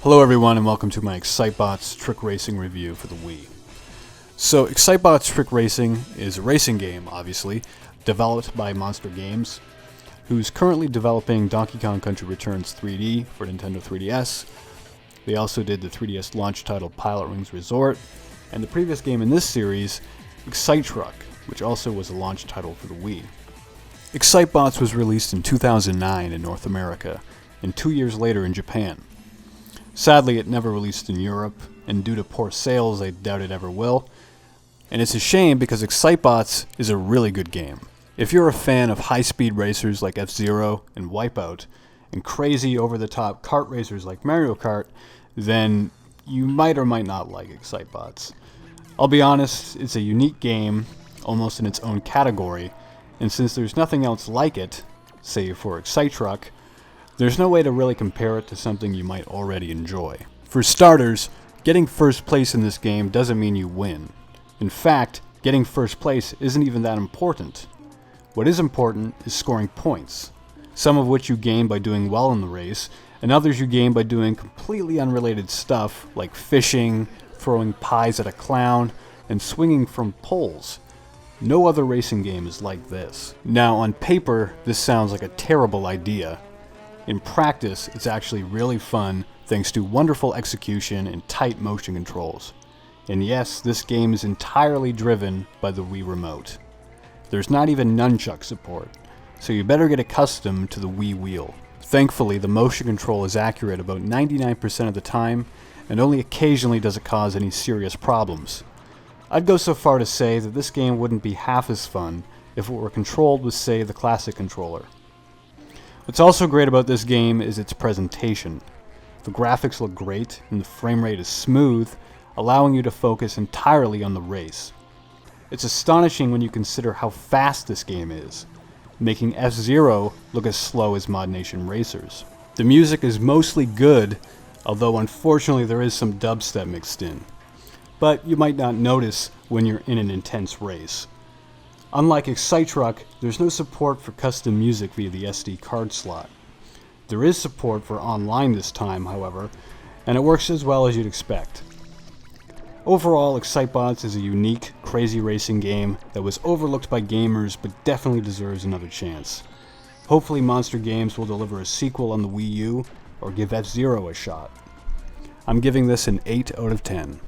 Hello everyone and welcome to my ExciteBots Trick Racing review for the Wii. So ExciteBots Trick Racing is a racing game, obviously, developed by Monster Games, who's currently developing Donkey Kong Country Returns 3D for Nintendo 3DS. They also did the 3DS launch title Pilot Wings Resort, and the previous game in this series, Excite Truck, which also was a launch title for the Wii. ExciteBots was released in 2009 in North America, and 2 years later in Japan. Sadly, it never released in Europe, and due to poor sales, I doubt it ever will. And it's a shame because ExciteBots is a really good game. If you're a fan of high-speed racers like F-Zero and Wipeout, and crazy over-the-top kart racers like Mario Kart, then you might or might not like ExciteBots. I'll be honest, it's a unique game, almost in its own category, and since there's nothing else like it, save for Excite Truck, there's no way to really compare it to something you might already enjoy. For starters, getting first place in this game doesn't mean you win. In fact, getting first place isn't even that important. What is important is scoring points, some of which you gain by doing well in the race, and others you gain by doing completely unrelated stuff like fishing, throwing pies at a clown, and swinging from poles. No other racing game is like this. Now, on paper, this sounds like a terrible idea. In practice, it's actually really fun thanks to wonderful execution and tight motion controls. And yes, this game is entirely driven by the Wii Remote. There's not even nunchuck support, so you better get accustomed to the Wii wheel. Thankfully, the motion control is accurate about 99% of the time, and only occasionally does it cause any serious problems. I'd go so far to say that this game wouldn't be half as fun if it were controlled with, say, the classic controller. What's also great about this game is its presentation. The graphics look great, and the frame rate is smooth, allowing you to focus entirely on the race. It's astonishing when you consider how fast this game is, making F-Zero look as slow as Mod Nation racers. The music is mostly good, although unfortunately there is some dubstep mixed in. But you might not notice when you're in an intense race. Unlike Excite Truck, there's no support for custom music via the SD card slot. There is support for online this time, however, and it works as well as you'd expect. Overall, ExciteBots is a unique, crazy racing game that was overlooked by gamers but definitely deserves another chance. Hopefully Monster Games will deliver a sequel on the Wii U or give F-Zero a shot. I'm giving this an 8 out of 10.